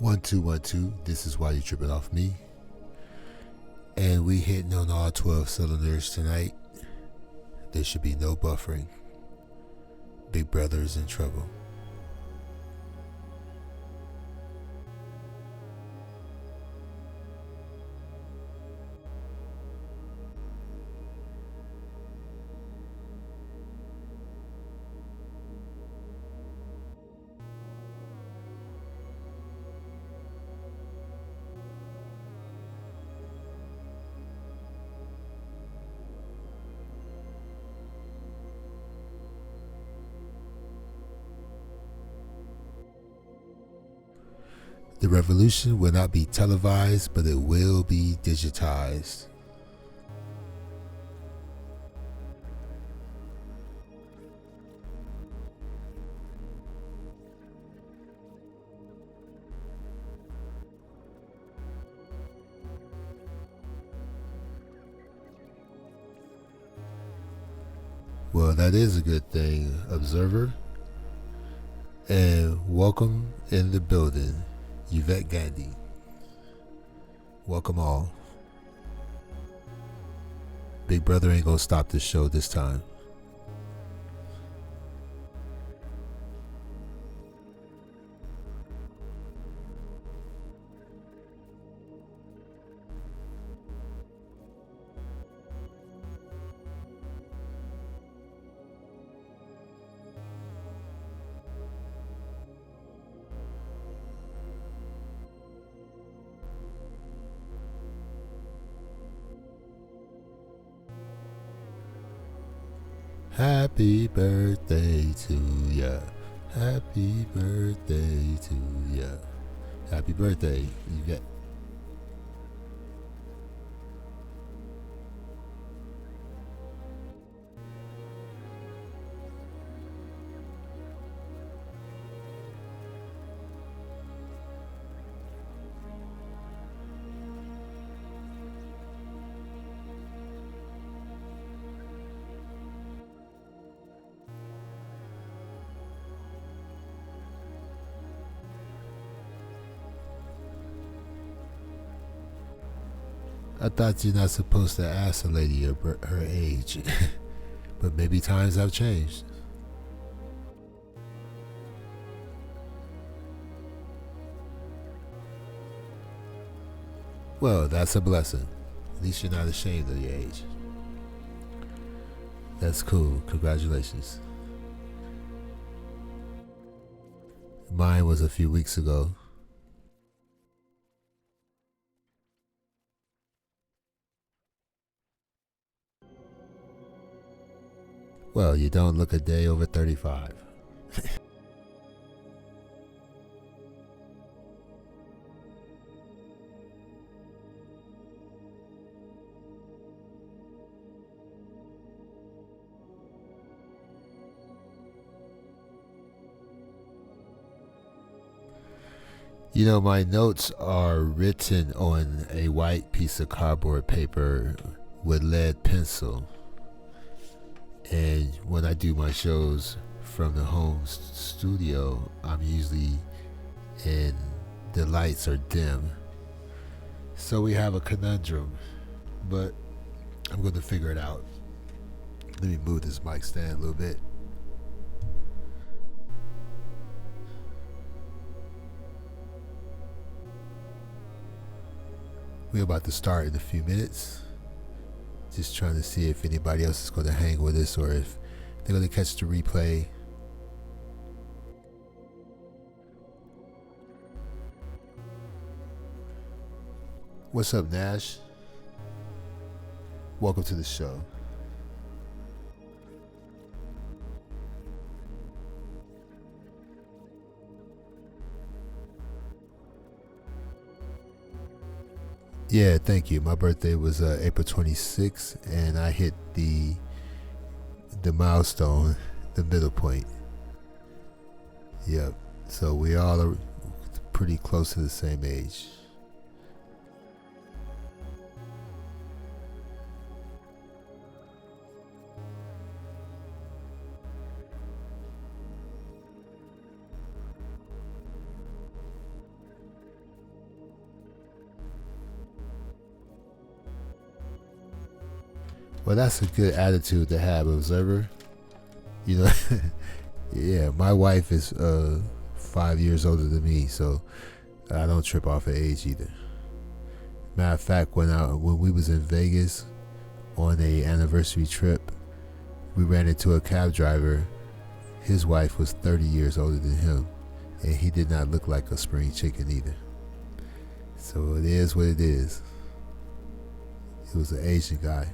One, two, 1, 2. This is why you tripping off me. And we hitting on all 12 cylinders tonight. There should be no buffering. Big Brother is in trouble. The revolution will not be televised, but it will be digitized. Well, that is a good thing, Observer. And welcome in the building, Yvette Gandhi. Welcome all. Big Brother ain't gonna stop this show this time. Happy birthday to ya. Happy birthday to ya. Happy birthday, Yvette. I thought you're not supposed to ask a lady her age, but maybe times have changed. Well, that's a blessing. At least you're not ashamed of your age. That's cool. Congratulations. Mine was a few weeks ago. Well, you don't look a day over 35. You know, my notes are written on a white piece of cardboard paper with lead pencil. And when I do my shows from the home studio, I'm usually in the lights are dim. So we have a conundrum, but I'm going to figure it out. Let me move this mic stand a little bit. We're about to start in a few minutes. Just trying to see if anybody else is going to hang with us or if they're going to catch the replay. What's up, Nash? Welcome to the show. Yeah, thank you. My birthday was April 26th, and I hit the milestone, the middle point. Yep. So we all are pretty close to the same age. Well, that's a good attitude to have, observer. You know, yeah, my wife is 5 years older than me, so I don't trip off of age either. Matter of fact, when we was in Vegas on a anniversary trip, we ran into a cab driver. His wife was 30 years older than him, and he did not look like a spring chicken either. So it is what it is. It was an Asian guy.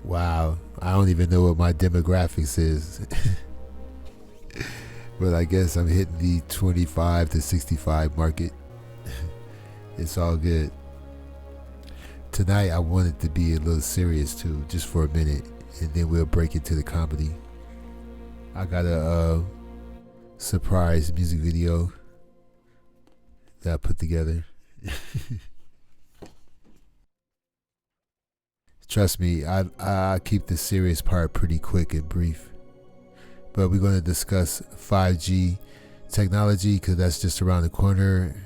Wow, I don't even know what my demographics is. But I guess I'm hitting the 25 to 65 market. It's all good. Tonight I wanted to be a little serious too, just for a minute, and then we'll break into the comedy. I got a surprise music video that I put together. Trust me, I keep the serious part pretty quick and brief. But we're going to discuss 5G technology because that's just around the corner.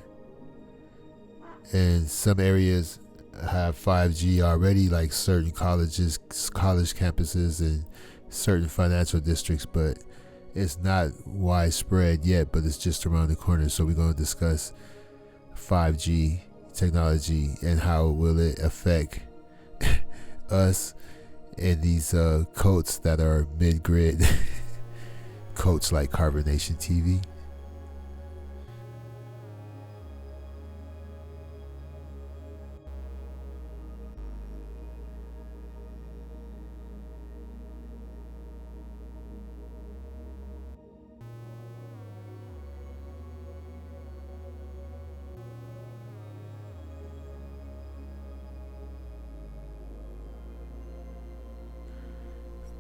And some areas have 5G already, like certain colleges, college campuses, and certain financial districts, but it's not widespread yet, but it's just around the corner. So we're going to discuss 5G technology and how will it affect us and these coats that are mid-grid. Coats like Carbonation TV.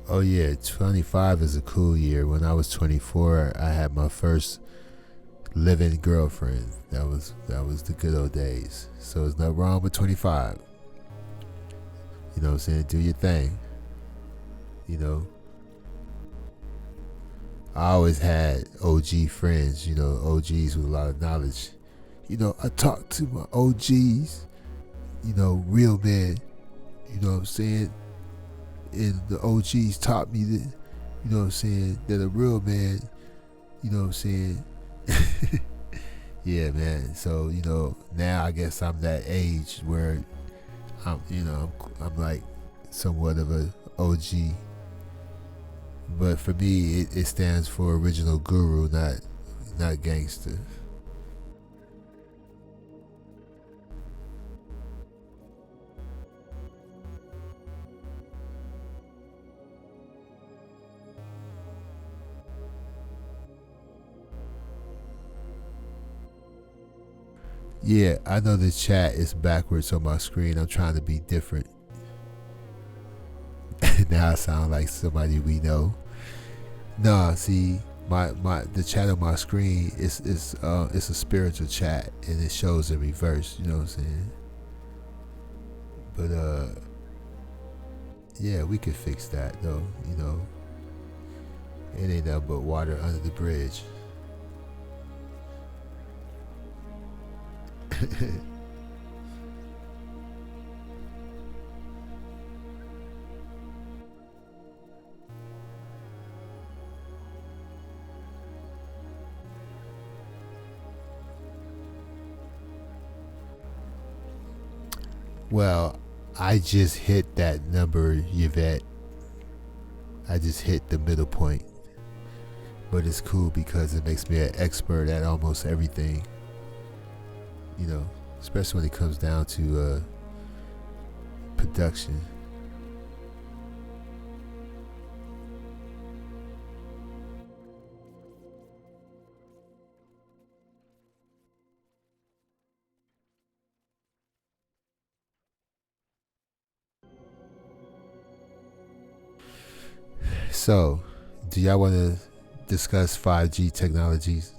Oh yeah, 25 is a cool year. When I was 24, I had my first living girlfriend. That was the good old days. So there's nothing wrong with 25. You know what I'm saying? Do your thing. You know, I always had OG friends, OGs with a lot of knowledge. I talked to my OGs, real men, you know what I'm saying? And the OGs taught me that, that a real man, you know what I'm saying? Yeah, man. So, now I guess I'm that age where I'm like somewhat of a OG. But for me, it stands for original guru, not gangster. Yeah, I know the chat is backwards on my screen. I'm trying to be different. Now I sound like somebody we know. Nah, see, the chat on my screen is it's a spiritual chat and it shows in reverse. You know what I'm saying? But yeah, we could fix that though. It ain't nothing but water under the bridge. Well, I just hit that number, Yvette. I just hit the middle point. But it's cool because it makes me an expert at almost everything. Especially when it comes down to production. So, do y'all want to discuss 5G technologies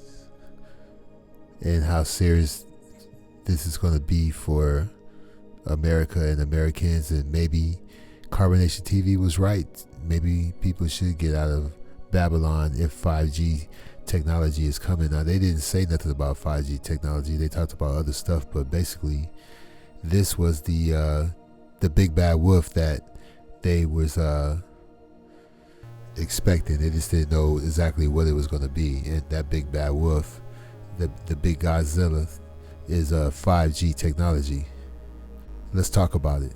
and how serious this is going to be for America and Americans? And maybe Carbonation TV was right. Maybe people should get out of Babylon if 5G technology is coming. Now, they didn't say nothing about 5G technology. They talked about other stuff, but basically, this was the big bad wolf that they was expecting. They just didn't know exactly what it was going to be. And that big bad wolf, the big Godzilla, is 5G technology. Let's talk about it.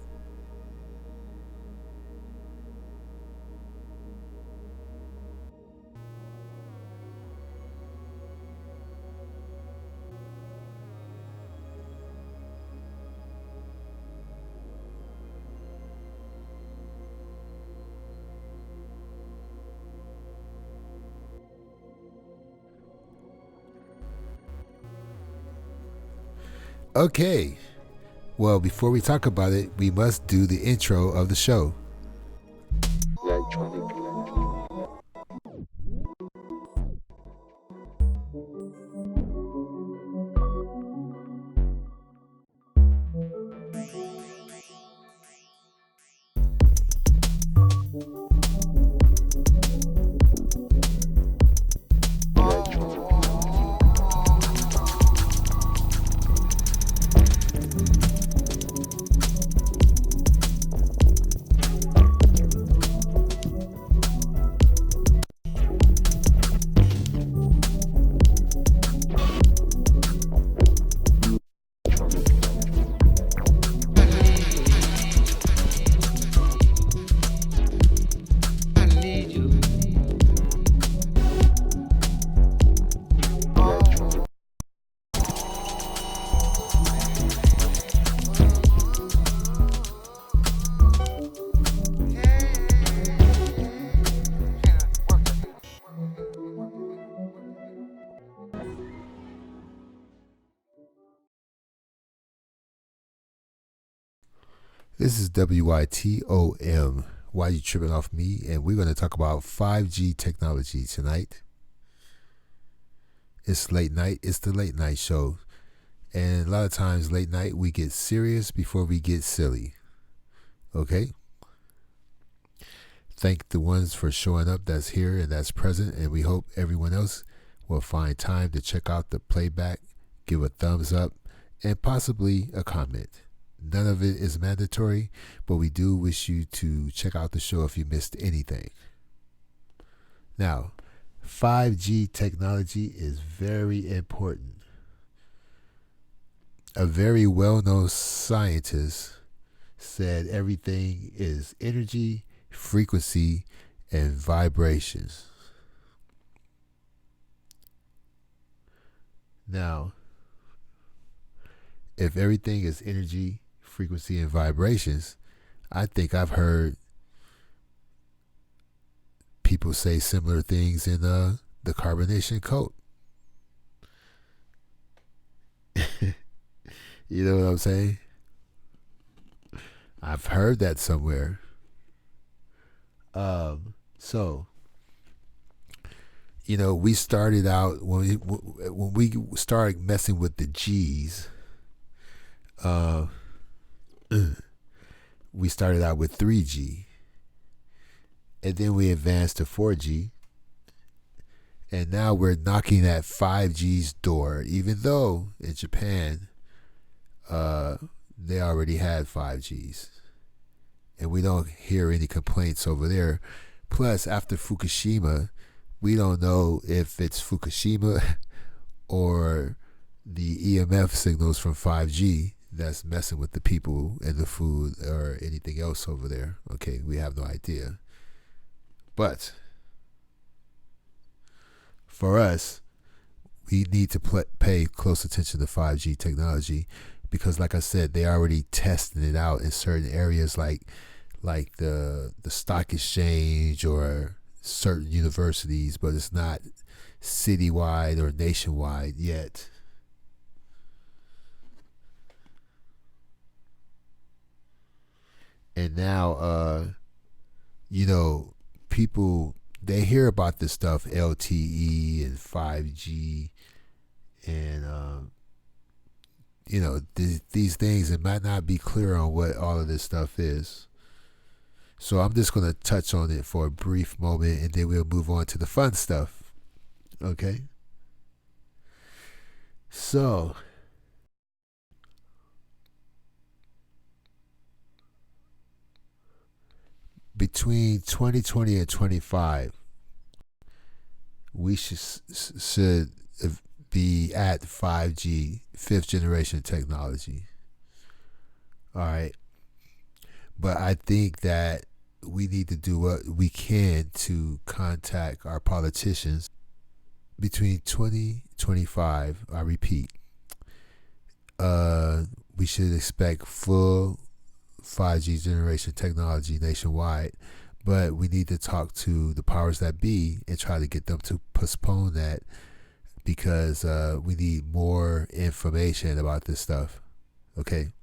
Okay. Well, before we talk about it, we must do the intro of the show. Electronic. This is WYTOM. Why you tripping off me? And we're going to talk about 5G technology tonight. It's late night. It's the late night show. And a lot of times late night we get serious before we get silly. Okay? Thank the ones for showing up that's here and that's present. And we hope everyone else will find time to check out the playback, give a thumbs up, and possibly a comment. None of it is mandatory, but we do wish you to check out the show if you missed anything. Now, 5G technology is very important. A very well-known scientist said everything is energy, frequency, and vibrations. Now, if everything is energy, frequency, and vibrations, I think I've heard people say similar things in the Carbonation Code. You know what I'm saying? I've heard that somewhere. So, you know, we started out when we started messing with the G's. We started out with 3G, and then we advanced to 4G, and now we're knocking at 5G's door, even though in Japan they already had 5Gs, and we don't hear any complaints over there. Plus, after Fukushima, we don't know if it's Fukushima or the EMF signals from 5G that's messing with the people and the food or anything else over there. Okay, we have no idea. But for us, we need to pay close attention to 5G technology because, like I said, they already testing it out in certain areas like the stock exchange or certain universities, but it's not citywide or nationwide yet. And now, you know, people, they hear about this stuff, LTE and 5G, and these things. It might not be clear on what all of this stuff is. So I'm just going to touch on it for a brief moment, and then we'll move on to the fun stuff. Okay? So, between 2020 and 25, we should be at 5G, fifth generation technology. All right. But I think that we need to do what we can to contact our politicians. Between 2025, I repeat, we should expect full 5G generation technology nationwide, but we need to talk to the powers that be and try to get them to postpone that, because we need more information about this stuff. Okay?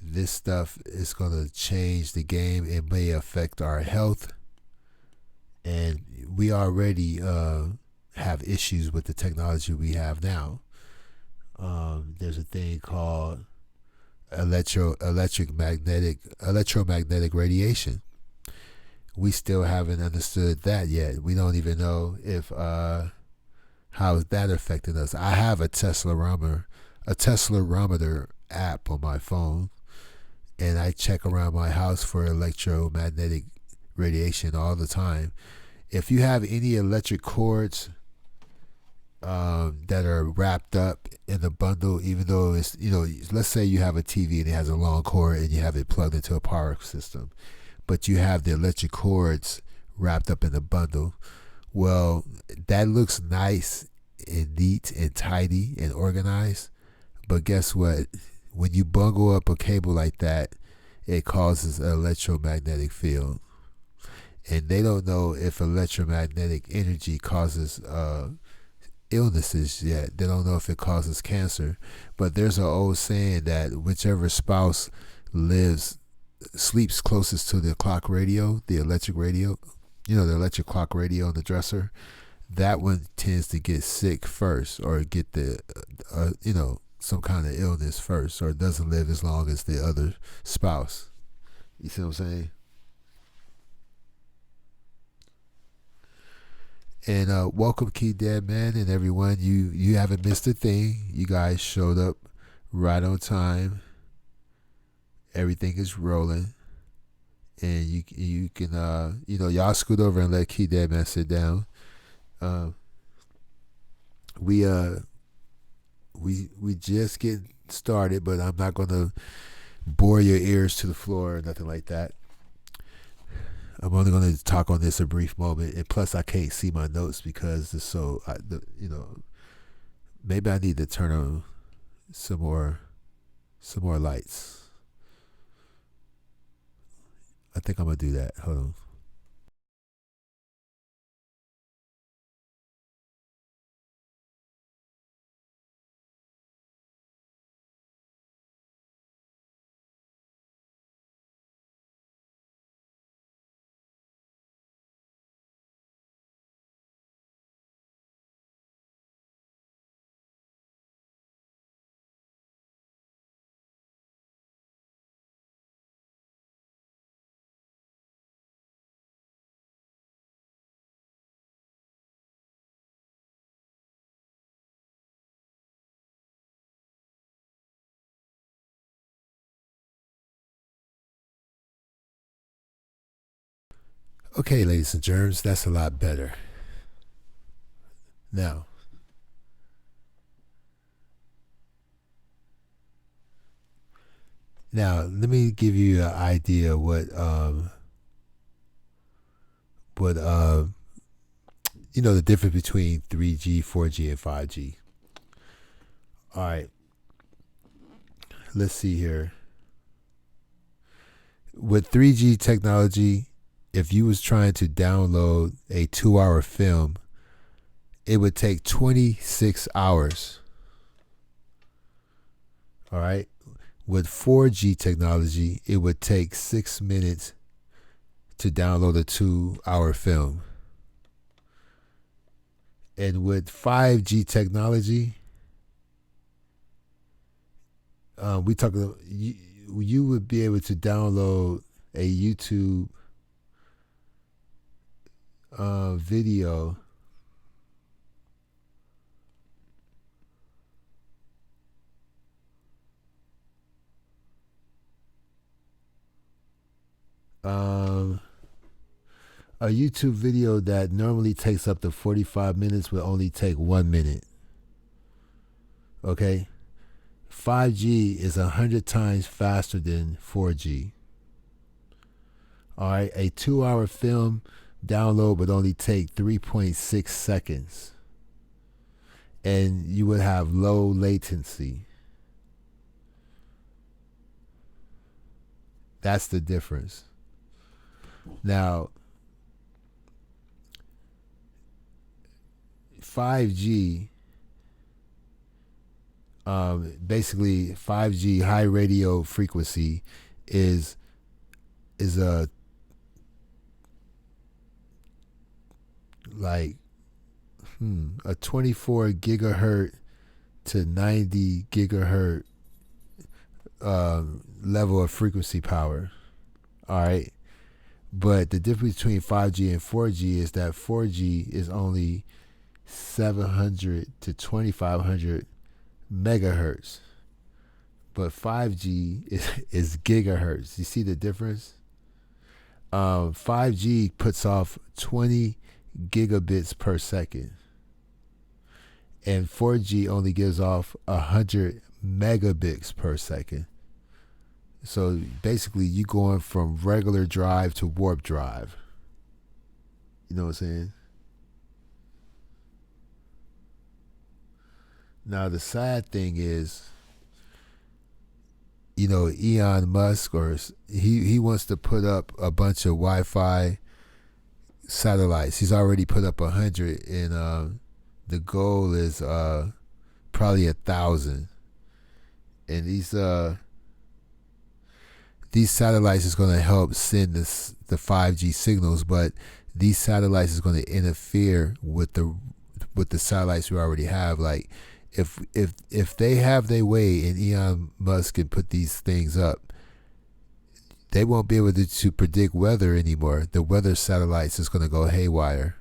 This stuff is going to change the game. It may affect our health, and we already have issues with the technology we have now. There's a thing called electromagnetic radiation. We still haven't understood that yet. We don't even know if how is that affecting us. I have a Teslarometer app on my phone, and I check around my house for electromagnetic radiation all the time. If you have any electric cords that are wrapped up in a bundle, even though it's, let's say you have a TV and it has a long cord and you have it plugged into a power system, but you have the electric cords wrapped up in a bundle. Well, that looks nice and neat and tidy and organized, but guess what? When you bundle up a cable like that, it causes an electromagnetic field. And they don't know if electromagnetic energy causes illnesses yet. They don't know if it causes cancer. But there's an old saying that whichever spouse sleeps closest to the clock radio, the electric radio, the electric clock radio on the dresser, that one tends to get sick first, or get the, some kind of illness first, or doesn't live as long as the other spouse. You see what I'm saying? And welcome, Key Dead Man, and everyone. You haven't missed a thing. You guys showed up right on time. Everything is rolling, and you can y'all scoot over and let Key Dead Man sit down. We just get started, but I'm not gonna bore your ears to the floor or nothing like that. I'm only going to talk on this a brief moment, and plus I can't see my notes because it's so, maybe I need to turn on some more lights. I think I'm going to do that. Hold on. Okay, ladies and germs, that's a lot better. Now, let me give you an idea what the difference between 3G, 4G, and 5G. All right, let's see here. With 3G technology, if you was trying to download a 2-hour film, it would take 26 hours. All right. With 4G technology, it would take 6 minutes to download a 2-hour film. And with 5G technology, we talk. You would be able to download a YouTube video a YouTube video that normally takes up to 45 minutes will only take 1 minute. Okay? 5G is 100 times faster than 4G. All right? A 2-hour film download would only take 3.6 seconds. And you would have low latency. That's the difference. Now, 5G, basically 5G high radio frequency is a like a 24 gigahertz to 90 gigahertz level of frequency power. All right. But the difference between 5G and 4G is that 4G is only 700 to 2500 megahertz. But 5G is gigahertz. You see the difference? 5G puts off 20 gigabits per second. And 4G only gives off 100 megabits per second. So basically, you going from regular drive to warp drive. You know what I'm saying? Now, the sad thing is, Elon Musk, or he wants to put up a bunch of Wi-Fi satellites. He's already put up 100, and the goal is probably 1,000. And these satellites is going to help send the 5G signals, but these satellites is going to interfere with the satellites we already have. Like, if they have their way and Elon Musk can put these things up, they won't be able to predict weather anymore. The weather satellites is going to go haywire.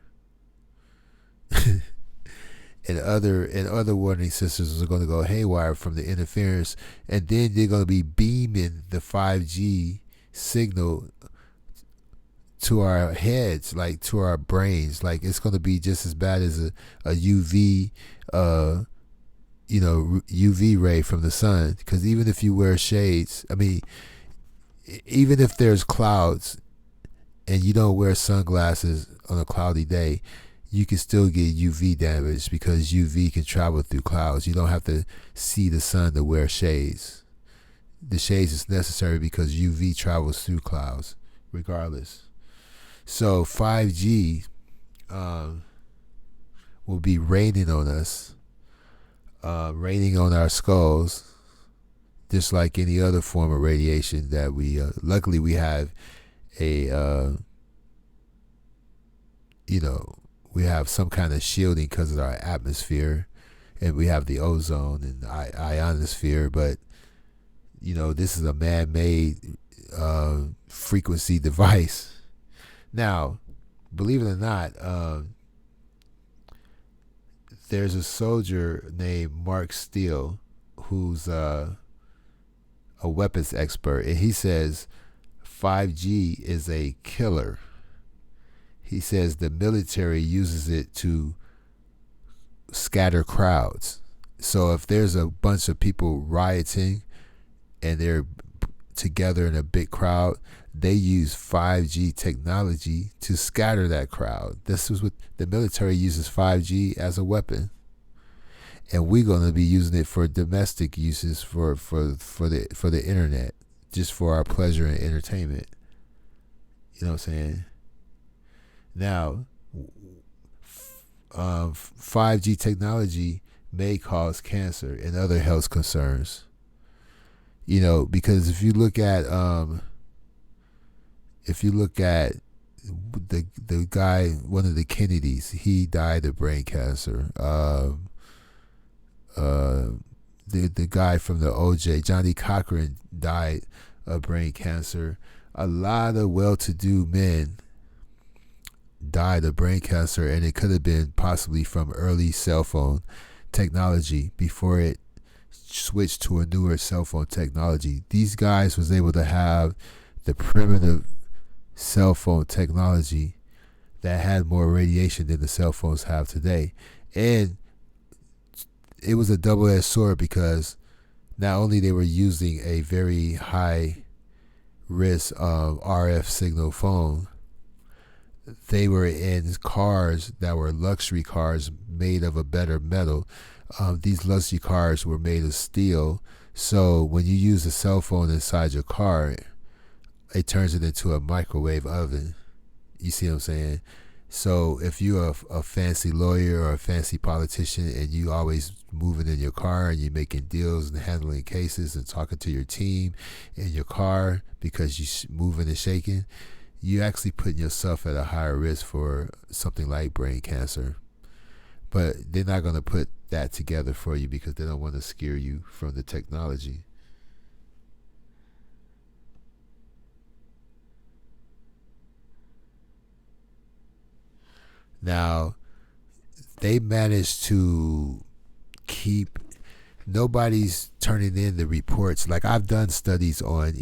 And other warning systems are going to go haywire from the interference, and then they're going to be beaming the 5G signal to our heads, like to our brains. Like, it's going to be just as bad as a UV, UV ray from the sun. Because even if you wear shades, even if there's clouds and you don't wear sunglasses on a cloudy day, you can still get UV damage because UV can travel through clouds. You don't have to see the sun to wear shades. The shades is necessary because UV travels through clouds regardless. So 5G will be raining on us, raining on our skulls, just like any other form of radiation that we, luckily we have we have some kind of shielding because of our atmosphere, and we have the ozone and ionosphere, but this is a man-made frequency device. Now, believe it or not, there's a soldier named Mark Steele who's a weapons expert, and he says 5G is a killer. He says the military uses it to scatter crowds. So if there's a bunch of people rioting and they're together in a big crowd, they use 5G technology to scatter that crowd. This is what the military uses 5G as a weapon. And we're going to be using it for domestic uses for the internet, just for our pleasure and entertainment. You know what I'm saying? Now, 5G technology may cause cancer and other health concerns. Because if you look at the guy, one of the Kennedys, he died of brain cancer. Uh, the guy from the OJ, Johnny Cochran, died of brain cancer. A lot of well-to-do men died of brain cancer, and it could have been possibly from early cell phone technology before it switched to a newer cell phone technology. These guys was able to have the primitive cell phone technology that had more radiation than the cell phones have today. And it was a double-edged sword because not only they were using a very high risk RF signal phone, they were in cars that were luxury cars made of a better metal. These luxury cars were made of steel, so when you use a cell phone inside your car, it turns it into a microwave oven. You see what I'm saying? So if you're a fancy lawyer or a fancy politician and you always moving in your car and you're making deals and handling cases and talking to your team in your car because you're moving and shaking, you're actually putting yourself at a higher risk for something like brain cancer. But they're not going to put that together for you because they don't want to scare you from the technology. Now, they managed to keep, nobody's turning in the reports. Like, I've done studies on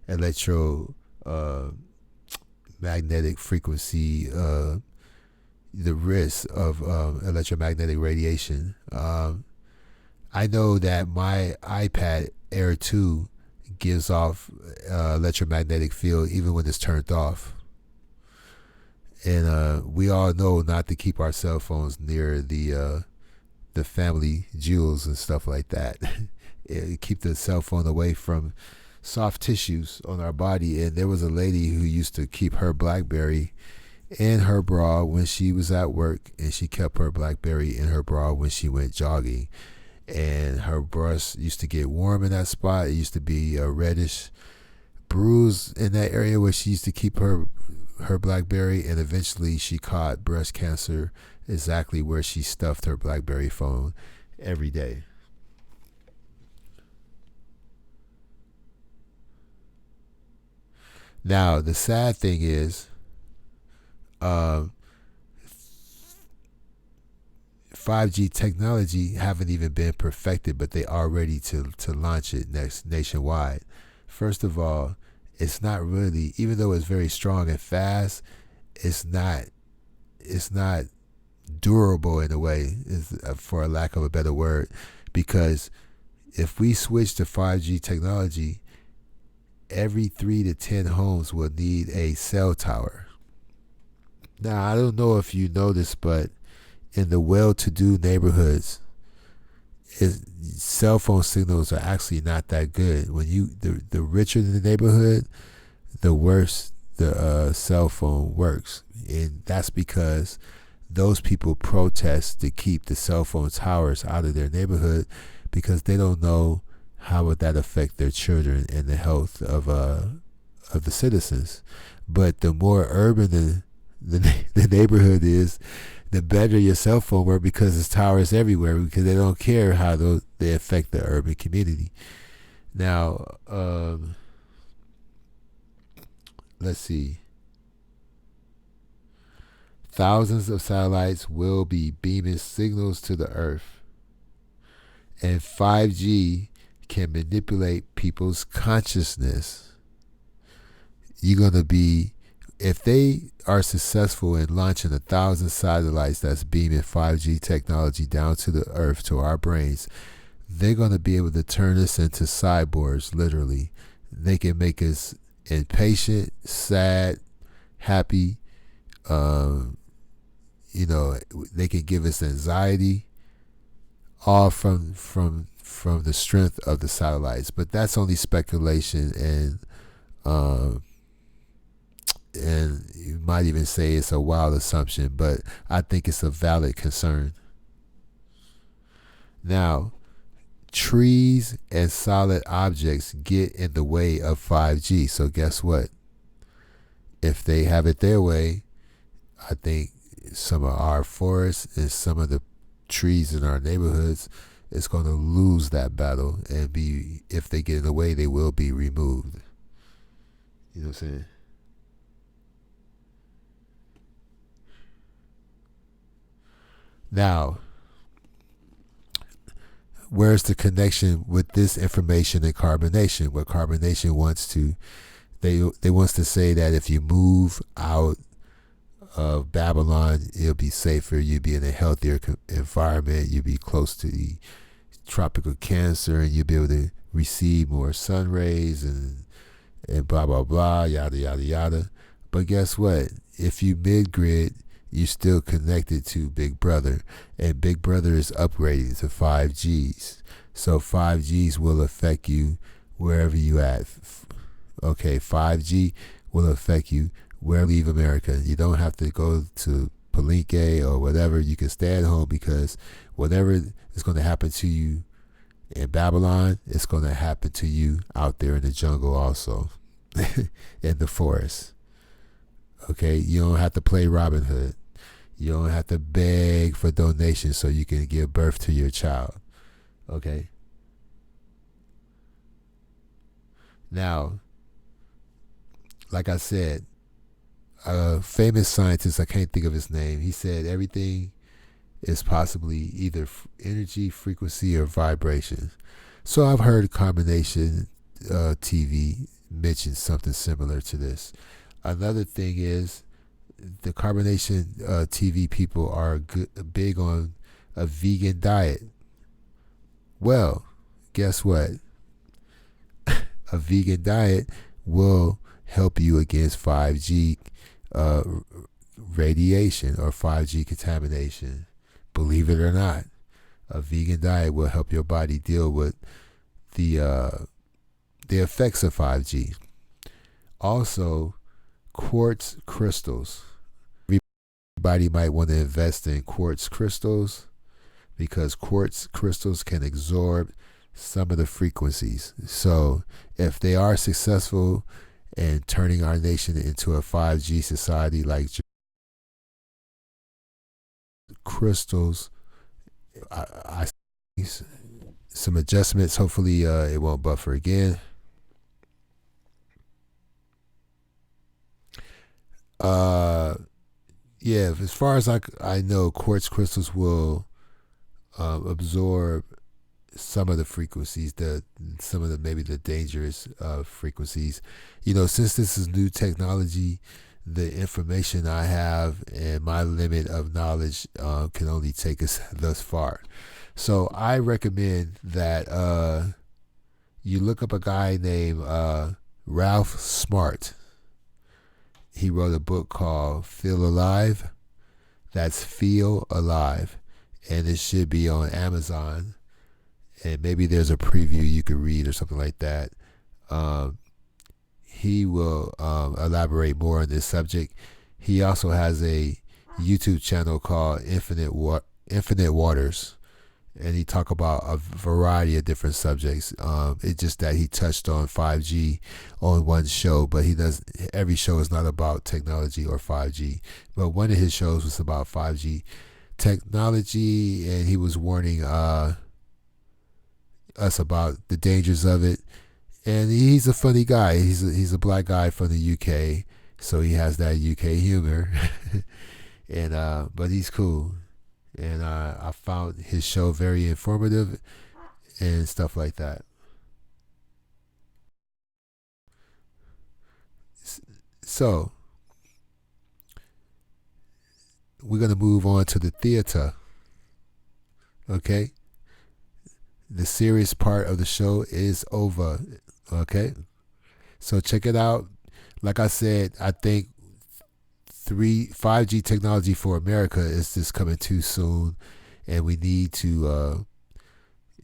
electro magnetic frequency, the risk of electromagnetic radiation. I know that my iPad Air 2 gives off electromagnetic field even when it's turned off. And we all know not to keep our cell phones near the family jewels and stuff like that. Keep the cell phone away from soft tissues on our body. And there was a lady who used to keep her BlackBerry in her bra when she was at work, and she kept her BlackBerry in her bra when she went jogging. And her breast used to get warm in that spot. It used to be a reddish bruise in that area where she used to keep her BlackBerry, and eventually she caught breast cancer exactly where she stuffed her BlackBerry phone every day. Now, the sad thing is, 5G technology haven't even been perfected, but they are ready to launch it nationwide. First of all, it's not really, even though it's very strong and fast, it's not durable in a way, for a lack of a better word, because if we switch to 5G technology, every 3 to 10 homes will need a cell tower. Now, I don't know if you noticed, but in the well-to-do neighborhoods, cell phone signals are actually not that good. When the richer the neighborhood, the worse the cell phone works, and that's because those people protest to keep the cell phone towers out of their neighborhood because they don't know how would that affect their children and the health of the citizens. But the more urban the neighborhood is, the better your cell phone work because there's towers everywhere, because they don't care how they affect the urban community. Now, let's see. Thousands of satellites will be beaming signals to the Earth, and 5G can manipulate people's consciousness. You're going to be, if they are successful in launching 1,000 satellites that's beaming 5G technology down to the Earth, to our brains, they're going to be able to turn us into cyborgs, literally. They can make us impatient, sad, happy. They can give us anxiety, all from the strength of the satellites. But that's only speculation, and you might even say it's a wild assumption, but I think it's a valid concern. Now, trees and solid objects get in the way of 5G. So guess what? if they have it their way, I think some of our forests and some of the trees in our neighborhoods is going to lose that battle and be, if they get in the way, they will be removed. You know what I'm saying? Now, where's the connection with this information and carbonation? What carbonation wants to, they wants to say that if you move out of Babylon, it'll be safer. You'll be in a healthier environment. You'll be close to the tropical Cancer, and you'll be able to receive more sun rays and blah blah blah, yada yada yada. But guess what? If you mid-grid, you're still connected to Big Brother, and Big Brother is upgrading to 5Gs. So 5Gs will affect you wherever you at. Okay, 5G will affect you wherever you leave America. You don't have to go to Palenque or whatever. You can stay at home, because whatever is going to happen to you in Babylon, it's going to happen to you out there in the jungle also, in the forest. Okay, you don't have to play Robin Hood. You don't have to beg for donations so you can give birth to your child. Okay. Now, like I said, a famous scientist, I can't think of his name, he said everything is possibly either energy, frequency, or vibration. So I've heard Combination TV mention something similar to this. Another thing is, the Carbonation TV people are big on a vegan diet. Well, guess what? A vegan diet will help you against 5G radiation or 5G contamination. Believe it or not, a vegan diet will help your body deal with the effects of 5G. Also, quartz crystals. Everybody might want to invest in quartz crystals, because quartz crystals can absorb some of the frequencies. So if they are successful in turning our nation into a 5G society, like crystals, I some adjustments. Hopefully it won't buffer again. Yeah, as far as I know, quartz crystals will absorb some of the frequencies, some of the maybe the dangerous frequencies. You know, since this is new technology, the information I have and my limit of knowledge can only take us thus far. So I recommend that you look up a guy named Ralph Smart. He wrote a book called Feel Alive. That's Feel Alive. And it should be on Amazon. And maybe there's a preview you could read or something like that. He will elaborate more on this subject. He also has a YouTube channel called Infinite Waters. And he talk about a variety of different subjects. It's just that he touched on 5G on one show, but every show is not about technology or 5G. But one of his shows was about 5G technology, and he was warning us about the dangers of it. And he's a funny guy. He's a black guy from the UK, so he has that UK humor. And but he's cool. And I found his show very informative and stuff like that. So, we're going to move on to the theater. Okay? The serious part of the show is over. Okay? So, check it out. Like I said, I think 5G technology for America is just coming too soon, and we need to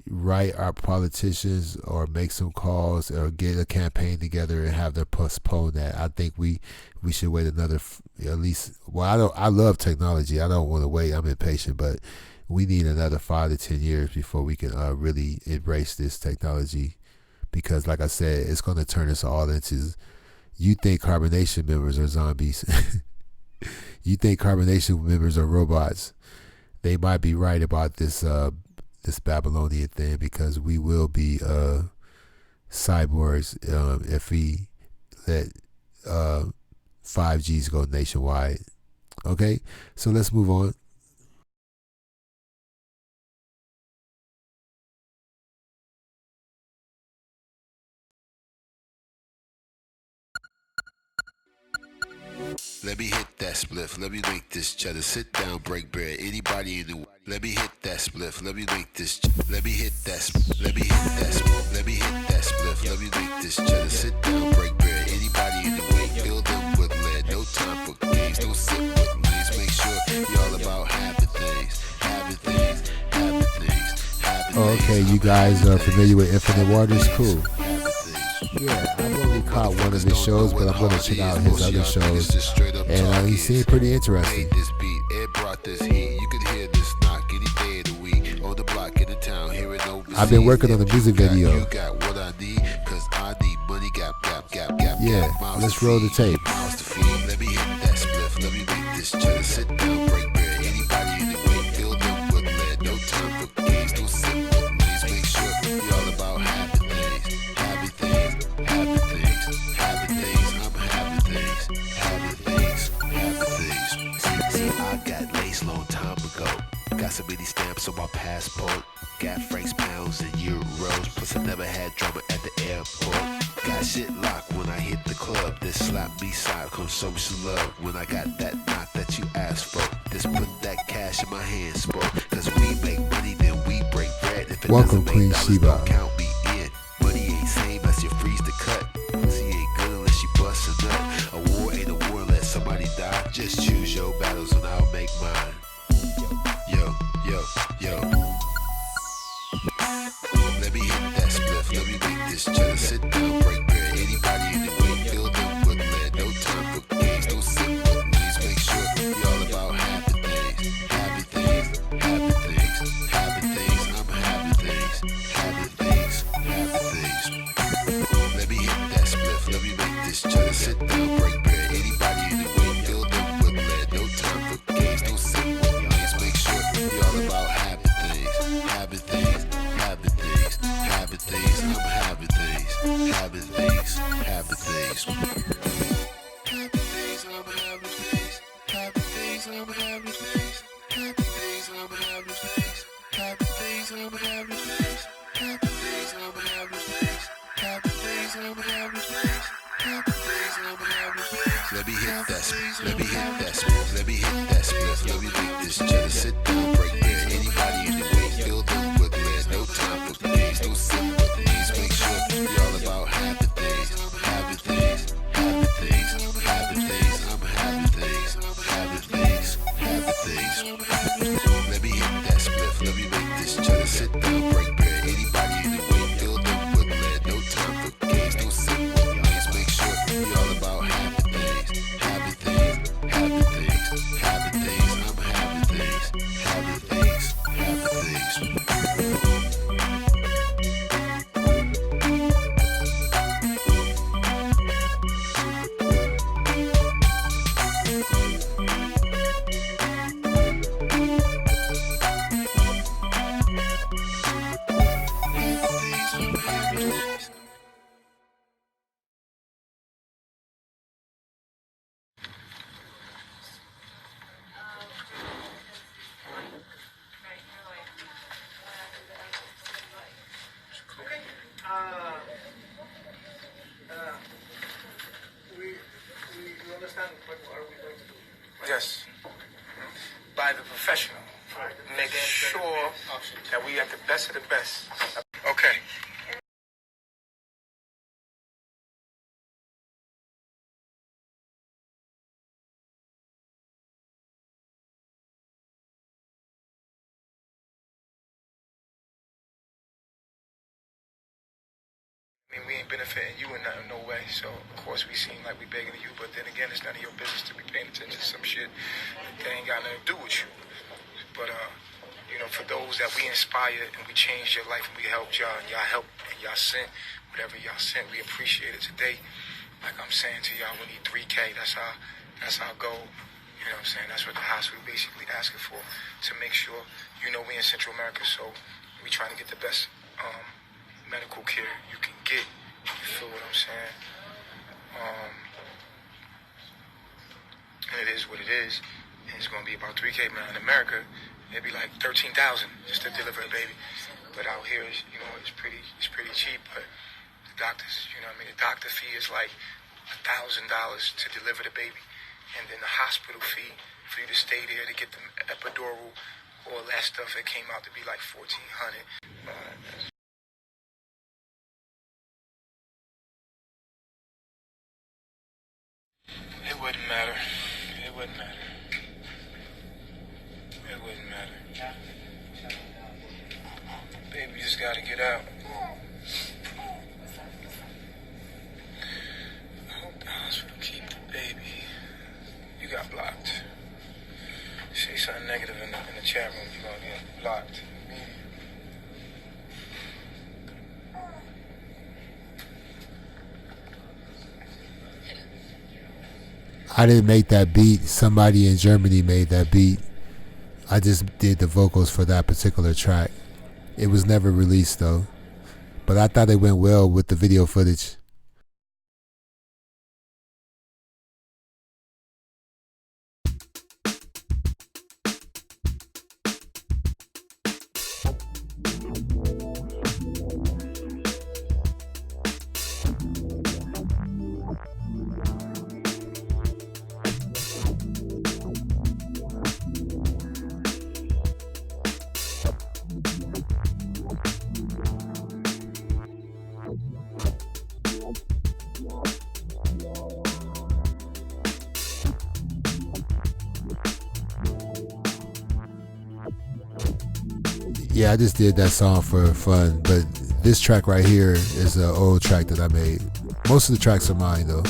write our politicians or make some calls or get a campaign together and have them postpone that. I think we should wait another at least. Well, I love technology. I don't want to wait. I'm impatient, but we need another 5 to 10 years before we can really embrace this technology, because, like I said, it's going to turn us all into You think Carbonation members are zombies. You think Carbonation members are robots. They might be right about this this Babylonian thing, because we will be cyborgs if we let 5Gs go nationwide. Okay, so let's move on. Let me hit that spliff. Let me make this cheddar. Sit down, break bread. Anybody in the let me hit that spliff. Let me make this. Let me hit that. Let me hit that. Let me hit that spliff. Let me make this cheddar. Sit down, break bread. Anybody in the way, fill them with lead. No time for games. Don't sit with lanes. Make sure y'all about having things, having things, having things, having things. Okay, you guys are familiar with Infinite Waters? Cool. Yeah, I've only caught one of his shows, but I'm gonna check out his other shows, and he seemed pretty interesting. I've been working on the music video. Yeah, let's roll the tape. Let me hit that spliff. Let me make this cheddar. Sit down, break bread. Anybody in the way, fill them with lead. No time for games. Don't sit with lanes. Make sure y'all about having things, having things, having things, having things. I'm having things, having things, having things. See, I got lace long time ago. Got so many stamps on my passport. Got francs, pounds, and euros. Plus I never had drama at the airport. Got shit locked when I hit the club. This slap me side comes social love. When I got that knock that you asked for. Just put that cash in my hands, sport. Cause we make money, then we break bread. If it welcome, Queen Sheba. Count me in. Money ain't same as you freeze the cut. Pussy ain't good unless you bust a nut. A war ain't a war unless somebody die. Just choose your battles and I'll make mine. Yo, yo, yo. Let me hit that spliff. Let me make this cheddar. Sit down, break bread. Anybody in the way, fill them with lead. No time for games. Don't sit with lanes. Make sure y'all about having things, having things, having things, having things. I'm having things, having things, having things. Let me hit that spliff. Let me make this cheddar. Sit down, break bread. Anybody in the way, fill them with lead. No time for games. Don't sit with lanes. Make sure y'all about having things, having things, having things, having things. I'm having things, having things, having things. Having things, I'm having things, having things, I'm having things, having things, I'm having things, having things, I'm having things, having things, I'm having things, having things, I'm having things, having things, I'm having things. Let me hit that split, let me hit that split, let me hit that split, let me make this cheddar. Sit down, break bread. Anybody in the way, fill them with lead. No time for games, don't sit with these. Make sure y'all about having things, having things, having things, having things. I'm having things, having things, having things. Let me hit that split, let me make this cheddar. Sit down, break bread. Anybody in the way, fill them with lead. No time for games, don't sit with lanes. Make sure y'all about having things, having things, having things, having things. I'm having things, having things, having things. You understand what are we going to do? Yes. By the professional. Make sure that we have the best of the best. Okay. I mean, we ain't benefiting you in no way, so of course we seem like we begging you, but then again, it's none of your business to be paying attention to some shit that ain't got nothing to do with you. But, you know, for those that we inspired and we changed your life and we helped y'all and y'all helped and y'all sent whatever y'all sent, we appreciate it today. like I'm saying to y'all, we need 3K. That's our goal. You know what I'm saying? That's what the hospital basically asking for, to make sure, we in Central America, so we trying to get the best medical care you can get. You feel what I'm saying? And it is what it is. And it's going to be about 3K. Man, in America, it'd be like 13,000 just to deliver a baby. But out here, it's pretty cheap. But the doctors, the doctor fee is like $1,000 to deliver the baby. And then the hospital fee for you to stay there to get the epidural, all that stuff, it came out to be like $1,400. It wouldn't matter. It wouldn't matter. It wouldn't matter. Baby just gotta get out. I hope the hospital keep the baby. You got blocked. Say something negative in the chat room, you're gonna get blocked. I didn't make that beat. Somebody in Germany made that beat. I just did the vocals for that particular track. It was never released though, but I thought it went well with the video footage. Yeah, I just did that song for fun, but this track right here is an old track that I made. Most of the tracks are mine though.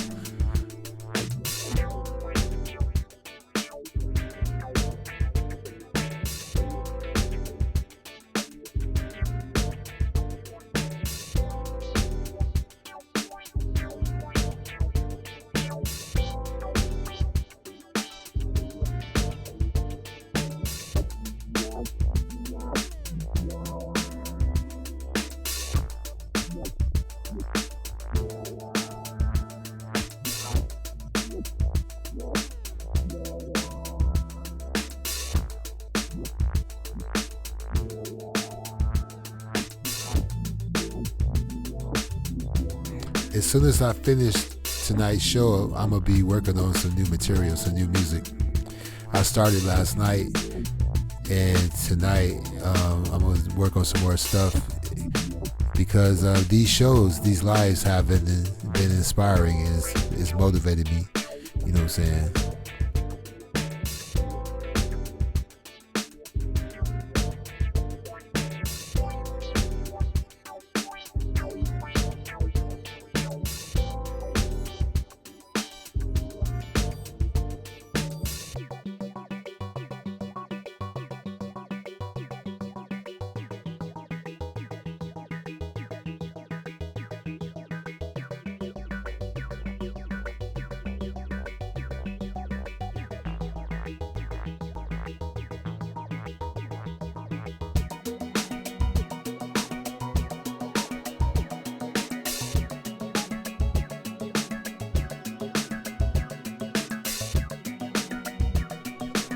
As soon as I finish tonight's show, I'm going to be working on some new material, some new music. I started last night, and tonight I'm going to work on some more stuff because these shows, these lives have been inspiring, and it's motivated me. You know what I'm saying?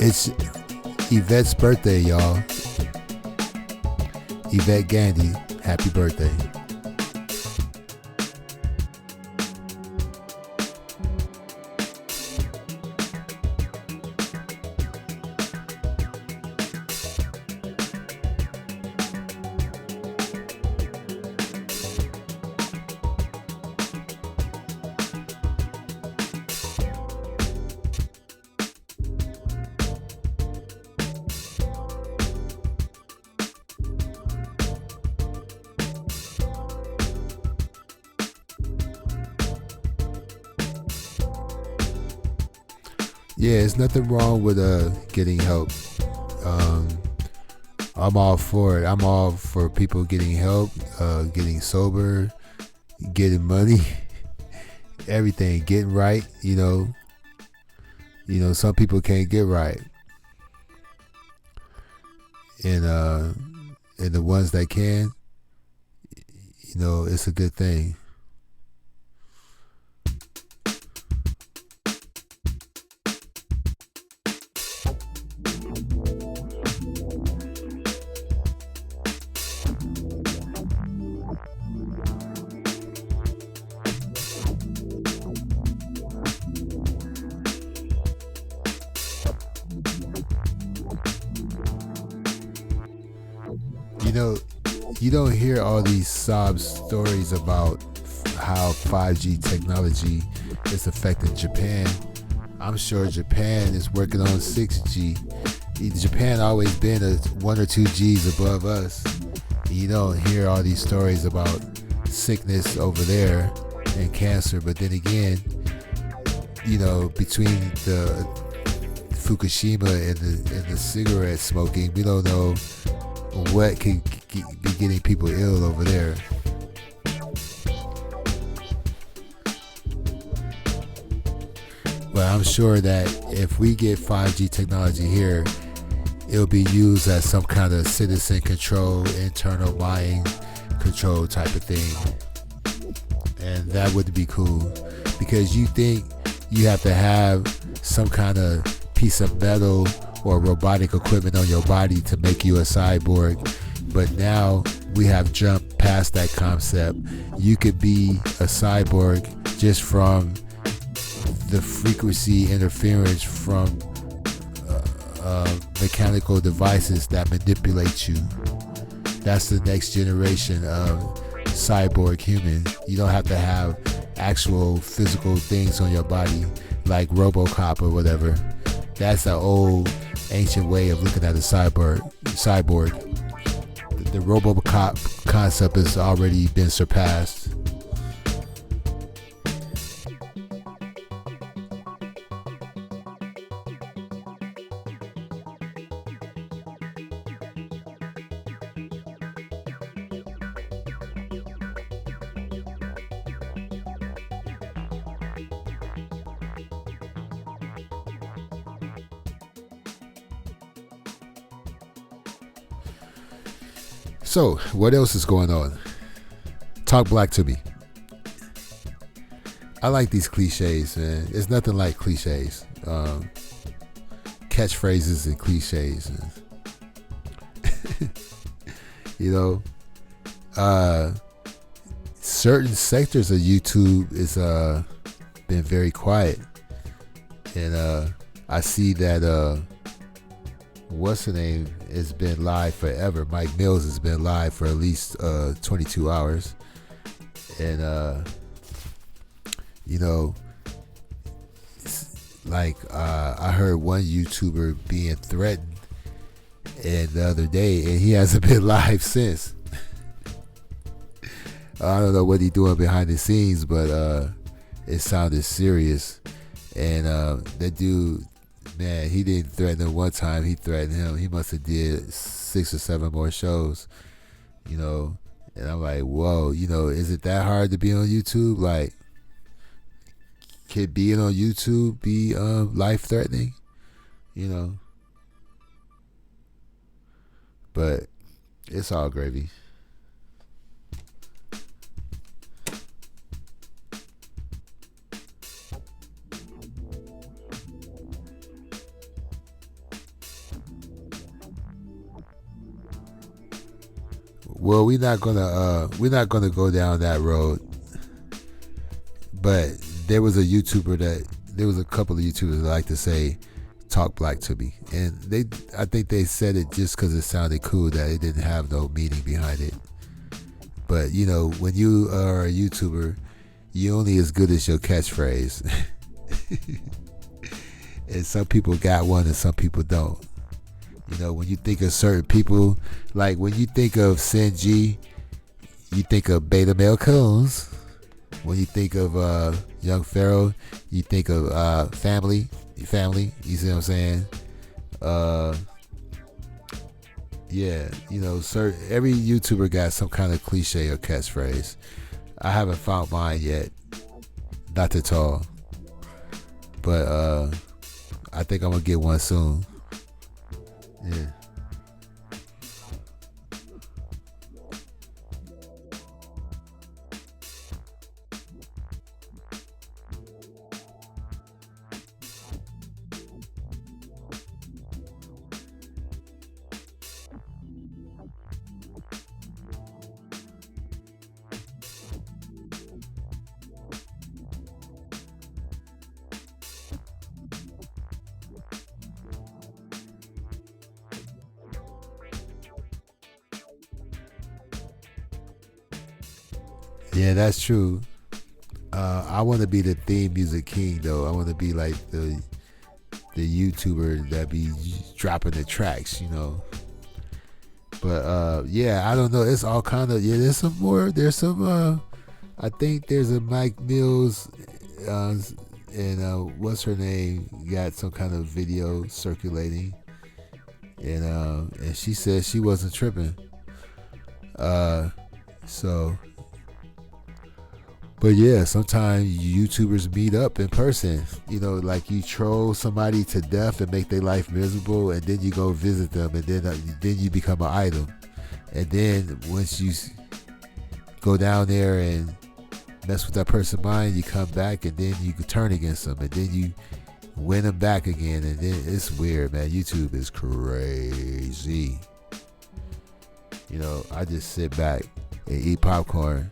It's Yvette's birthday, y'all. Yvette Gandy, happy birthday. Yeah, there's nothing wrong with getting help. I'm all for it. I'm all for people getting help, getting sober, getting money, everything, getting right. Some people can't get right, and the ones that can, it's a good thing. You don't hear all these sob stories about how 5G technology is affecting Japan. I'm sure Japan is working on 6G. Japan always been 1 or 2 Gs above us. You don't hear all these stories about sickness over there and cancer, but then again, between the Fukushima and the cigarette smoking, we don't know what could be getting people ill over there. But I'm sure that if we get 5G technology here, it'll be used as some kind of citizen control, internal mind control type of thing. And that would be cool, because you think you have to have some kind of piece of metal or robotic equipment on your body to make you a cyborg. But now we have jumped past that concept. You could be a cyborg just from the frequency interference from mechanical devices that manipulate you. That's the next generation of cyborg human. You don't have to have actual physical things on your body like RoboCop or whatever. That's an old ancient way of looking at a cyborg. The RoboCop concept has already been surpassed. So, what else is going on? Talk black to me. I like these cliches, man. It's nothing like cliches. Catchphrases and cliches. Certain sectors of YouTube is been very quiet. And I see that what's the name has been live forever. Mike Mills has been live for at least 22 hours. And I heard one YouTuber being threatened and the other day, and he hasn't been live since. I don't know what he's doing behind the scenes, but it sounded serious. And that dude, man, he didn't threaten him one time. He threatened him. He must have did 6 or 7 more shows, And I'm like, whoa, is it that hard to be on YouTube? Like, could being on YouTube be life-threatening? But it's all gravy. Well, we're not gonna go down that road. But there was a couple of YouTubers that like to say, "Talk black to me," and I think they said it just because it sounded cool, that it didn't have no meaning behind it. But when you are a YouTuber, you're only as good as your catchphrase. And some people got one and some people don't. When you think of certain people, like when you think of Senji, you think of Beta Male Coons. When you think of Young Pharaoh, you think of family. You see what I'm saying? Every YouTuber got some kind of cliche or catchphrase. I haven't found mine yet. not too tall. But I think I'm gonna get one soon. Yeah. Yeah, that's true. I want to be the theme music king, though. I want to be like the YouTuber that be dropping the tracks, you know. But yeah, I don't know. It's all kind of, yeah. There's some more. There's some. I think there's a Mike Mills, and what's her name? Got some kind of video circulating, and she said she wasn't tripping. So. But yeah, sometimes YouTubers meet up in person. You know, like you troll somebody to death and make their life miserable, and then you go visit them, and then you become an idol. And then once you go down there and mess with that person's mind, you come back, and then you can turn against them, and then you win them back again, and then it's weird, man. YouTube is crazy. You know, I just sit back and eat popcorn.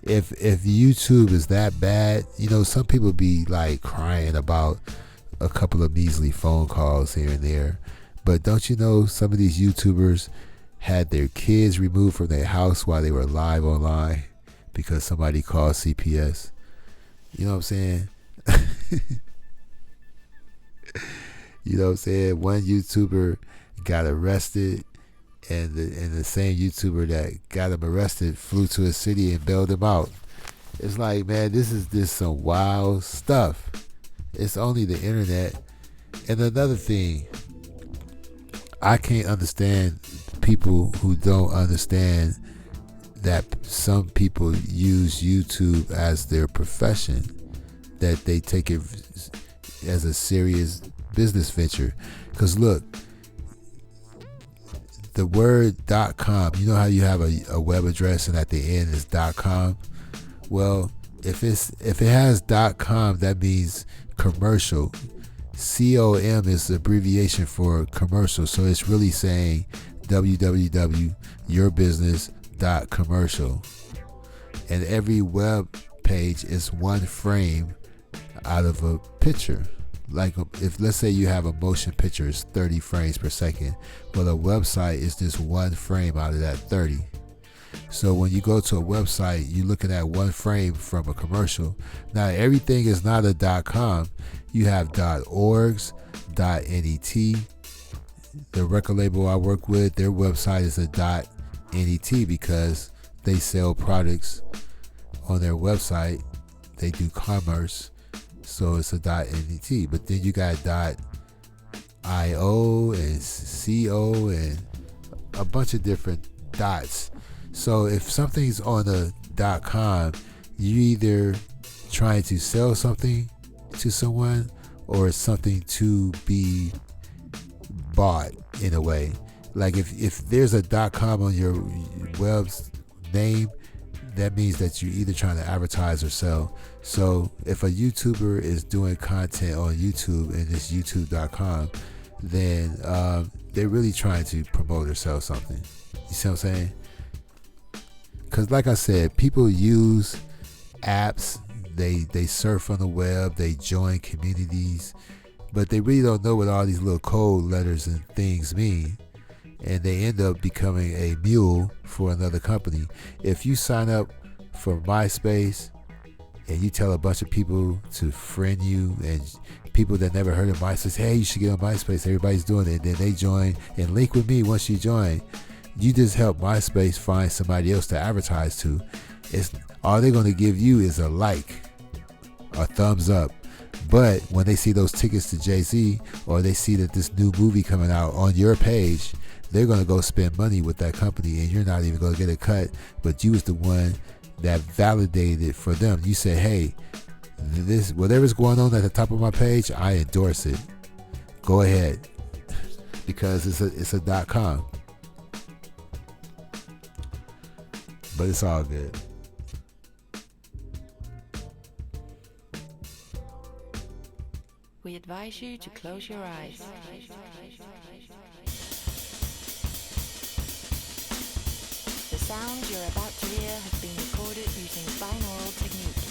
If YouTube is that bad, you know, some people be like crying about a couple of measly phone calls here and there. But don't you know some of these YouTubers had their kids removed from their house while they were live online because somebody called CPS? You know what I'm saying? You know what I'm saying? One YouTuber got arrested, and the same YouTuber that got him arrested flew to a city and bailed him out. It's like, man, this is just some wild stuff. It's only the internet. And another thing, I can't understand people who don't understand that some people use YouTube as their profession, that they take it as a serious business venture. Because look, the word .com, you know how you have a web address and at the end is .com? Well, if it has .com, that means commercial. COM is the abbreviation for commercial, so it's really saying www.yourbusiness.commercial. And every web page is one frame out of a picture. Like if let's say you have a motion picture, it's 30 frames per second. Well, a website is just one frame out of that 30. So when you go to a website, you're looking at one frame from a commercial. Now everything is not a .com. You have .orgs, .net. The record label I work with, their website is a .net because they sell products on their website. They do commerce. So it's a .net, but then you got .io and .co and a bunch of different dots. So if something's on a .com, you either trying to sell something to someone or it's something to be bought in a way. Like if there's a .com on your web's name, that means that you're either trying to advertise or sell. So if a YouTuber is doing content on YouTube and it's youtube.com, then they're really trying to promote or sell something. You see what I'm saying? Because like I said, people use apps, they surf on the web, they join communities, but they really don't know what all these little code letters and things mean. And they end up becoming a mule for another company. If you sign up for MySpace and you tell a bunch of people to friend you and people that never heard of MySpace, hey, you should get on MySpace. Everybody's doing it. Then they join and link with me once you join. You just help MySpace find somebody else to advertise to. It's all they're going to give you is a like, a thumbs up. But when they see those tickets to Jay-Z, or they see that this new movie coming out on your page, they're going to go spend money with that company, and you're not even going to get a cut. But you was the one that validated it for them. You said, hey, this whatever's going on at the top of my page, I endorse it. Go ahead, because it's a .com. But it's all good. We advise you to close your eyes. The sound you're about to hear has been recorded using binaural technique.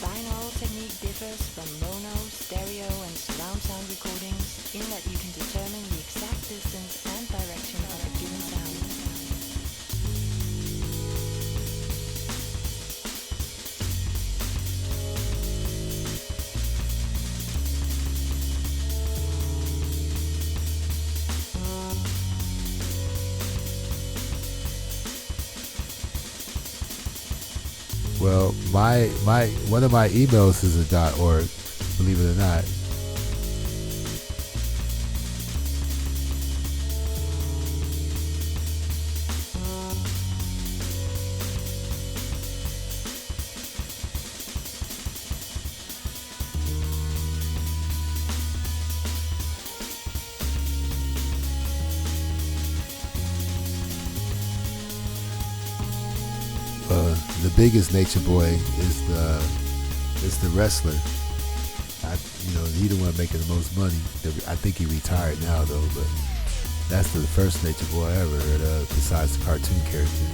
Binaural technique differs from mono, stereo, and surround sound recordings in that you can determine the exact distance and direction of a given sound. Well, my one of my emails is a .org, believe it or not. The biggest Nature Boy is the wrestler. He the one making the most money. I think he retired now though, but that's the first Nature Boy I ever heard of besides the cartoon character.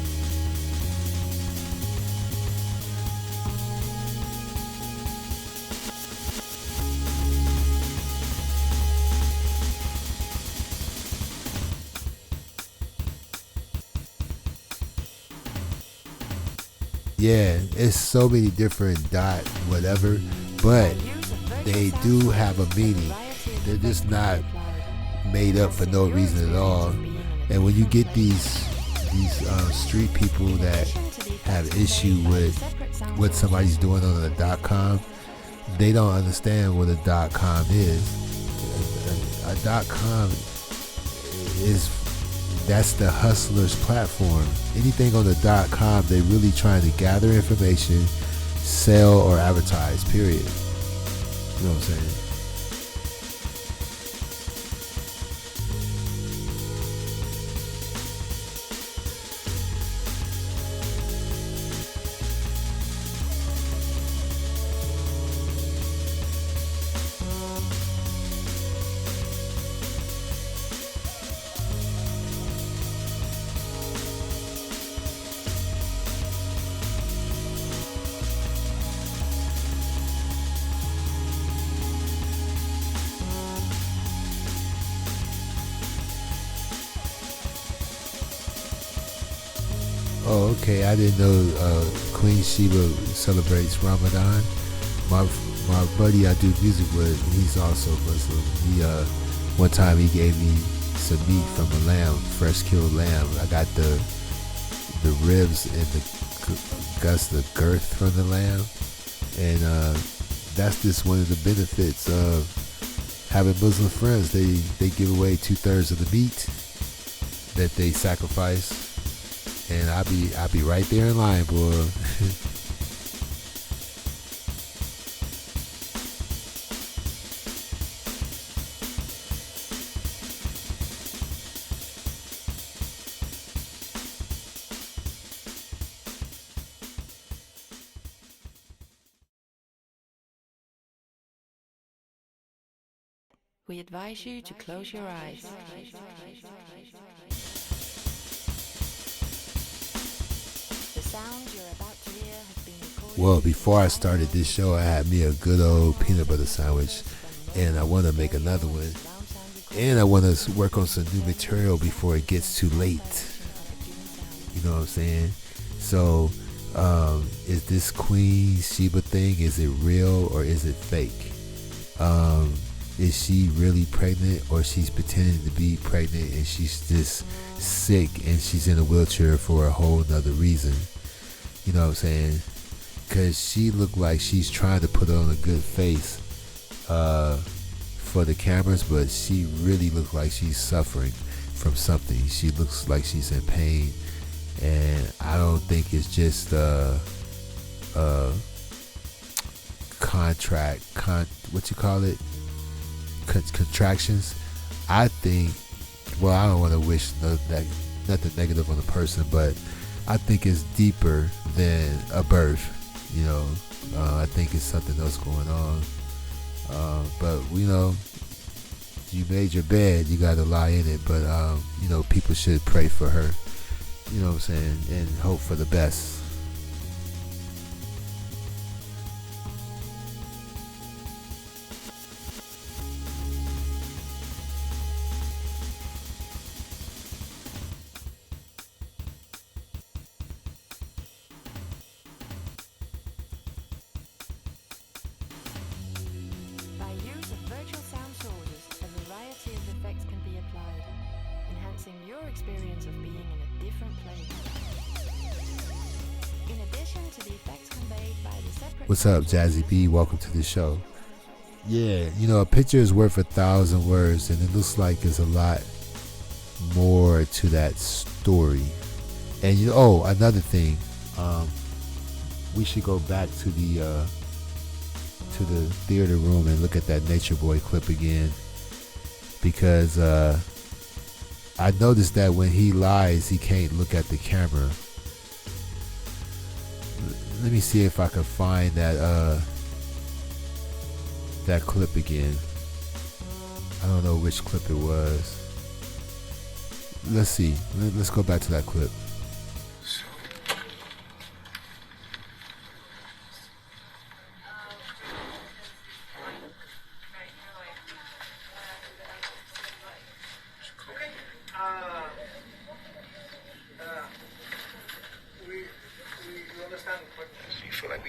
Yeah, it's so many different whatever, but they do have a meaning. They're just not made up for no reason at all. And when you get these street people that have issue with what somebody's doing on the .com, they don't understand what a .com is. A .com that's the hustler's platform. Anything on the .com, they're really trying to gather information, sell, or advertise, period. You know what I'm saying? Oh, okay. I didn't know Queen Sheba celebrates Ramadan. My buddy I do music with, he's also Muslim. He one time he gave me some meat from a lamb, fresh killed lamb. I got the ribs and the girth from the lamb, and that's just one of the benefits of having Muslim friends. They give away 2/3 of the meat that they sacrifice. And I'll be right there in line, boy. We advise you to close your eyes. Well, before I started this show, I had me a good old peanut butter sandwich, and I want to make another one. And I want to work on some new material before it gets too late. You know what I'm saying? So, is this Queen Sheba thing, is it real or is it fake? Is she really pregnant, or she's pretending to be pregnant and she's just sick and she's in a wheelchair for a whole nother reason? You know what I'm saying? Because she looked like she's trying to put on a good face for the cameras, but she really looked like she's suffering from something. She looks like she's in pain, and I don't think it's just contractions. I think, well, I don't want to wish nothing negative on the person, but I think it's deeper than a birth. You know, I think it's something else going on. But you know, you made your bed, you got to lie in it. But you know, people should pray for her. You know what I'm saying, and hope for the best. What's up, Jazzy B? Welcome to the show. Yeah, you know, a picture is worth 1,000 words, and it looks like there's a lot more to that story. And you know, oh, another thing, we should go back to the theater room and look at that Nature Boy clip again, because I noticed that when he lies, he can't look at the camera. Let me see if I can find that clip again. I don't know which clip it was. Let's see. Let's go back to that clip.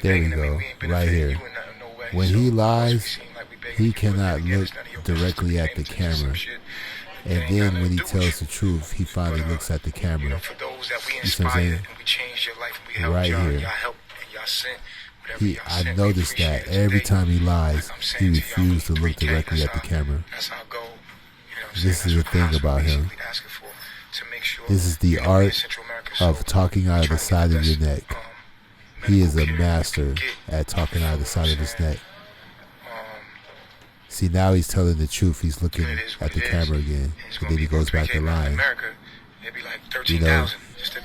There we go, right here. When he lies, he cannot look directly at the camera. And then when he tells the truth, he finally looks at the camera. You see what I'm saying? Right here. I noticed that every time he lies, he refused to look directly at the camera. This is the thing about him. This is the art of talking out of the side of your neck. He is a master at talking out of the side of his neck. See, now he's telling the truth. He's looking at the camera again. And then he goes back to lying. You know,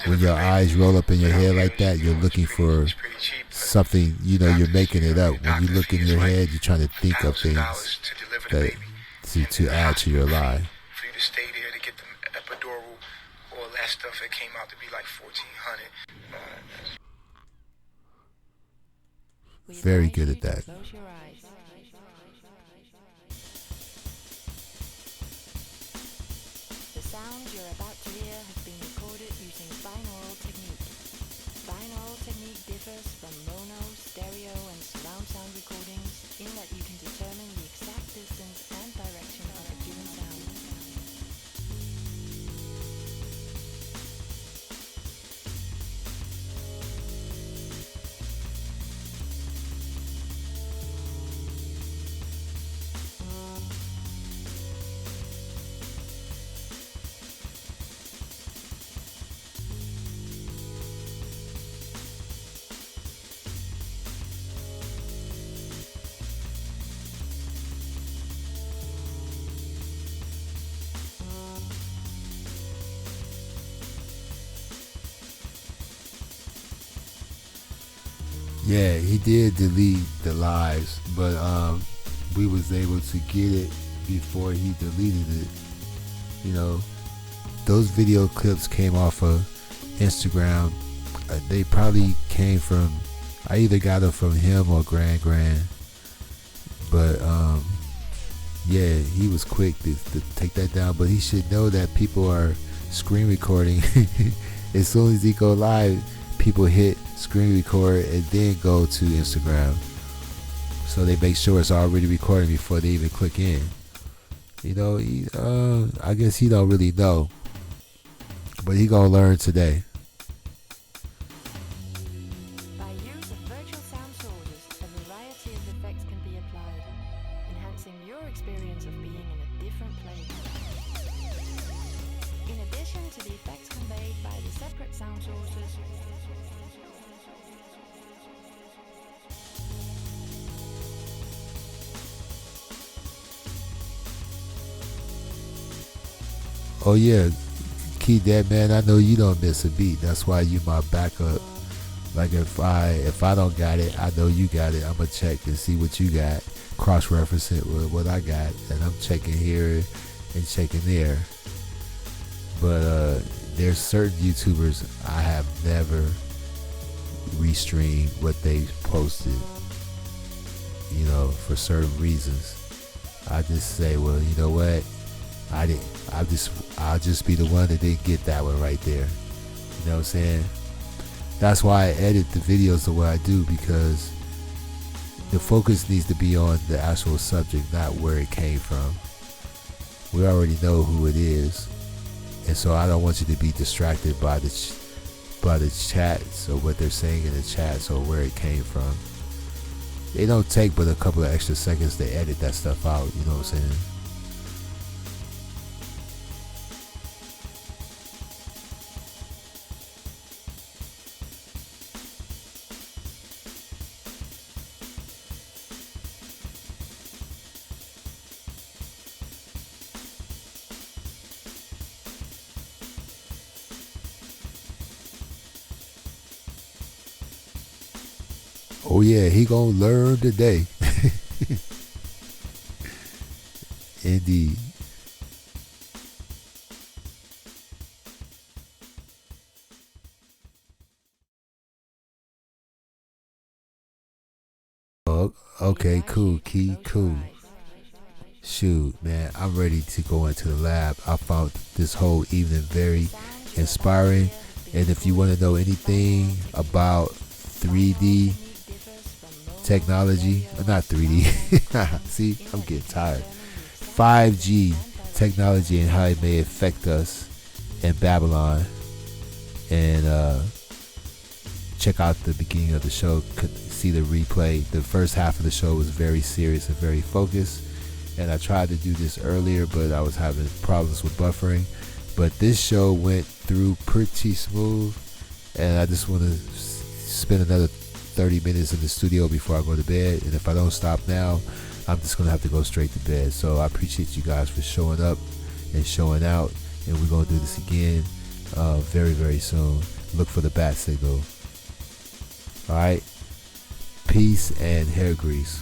when your eyes roll up in your head like that, you're looking for something, you know, you're making it up. When you look in your head, you're trying to think of things that to add to your lie. For you to stay there to get the epidural, all that stuff, it came out to be like $1,400. Very good at that. The sound you're about to hear has been recorded using binaural technique. Binaural technique differs from mono, stereo, and surround sound recordings in that you can determine the exact distance and direction of a given sound. Yeah, he did delete the lives, but we was able to get it before he deleted it. You know, those video clips came off of Instagram. They probably came from, I either got them from him or Grand. But yeah, he was quick to take that down. But he should know that people are screen recording. As soon as he go live, people hit screen record and then go to Instagram. so they make sure it's already recording before they even click in. You know, I guess he don't really know, but he gonna learn today. By use of virtual sound sources, a variety of effects can be applied, enhancing your experience of being in a different place. In addition to the effects conveyed by the separate sound sources, Oh yeah, keep that, man. I know you don't miss a beat. That's why you my backup. Like if I don't got it, I know you got it. I'ma check and see what you got, cross-reference it with what I got, and I'm checking here and checking there. But there's certain YouTubers I have never restreamed what they posted. You know, for certain reasons. I just say, well, you know what? I'll just be the one that didn't get that one right there. You know what I'm saying? That's why I edit the videos the way I do, because the focus needs to be on the actual subject, not where it came from. We already know who it is, and so I don't want you to be distracted by the chats or what they're saying in the chats or where it came from. They don't take but a couple of extra seconds to edit that stuff out. You know what I'm saying? Oh yeah, he gonna learn today. Indeed. Oh, okay, cool, Key, cool. Shoot, man, I'm ready to go into the lab. I found this whole evening very inspiring. And if you want to know anything about 3D technology, not 3D, see, I'm getting tired. 5G technology and how it may affect us in Babylon. And check out the beginning of the show, see the replay. The first half of the show was very serious and very focused. And I tried to do this earlier, but I was having problems with buffering. But this show went through pretty smooth. And I just want to spend another 30 minutes in the studio before I go to bed, and if I don't stop now, I'm just gonna have to go straight to bed. So I appreciate you guys for showing up and showing out, and we're gonna do this again very, very soon. Look for the bat signal. All right, peace and hair grease.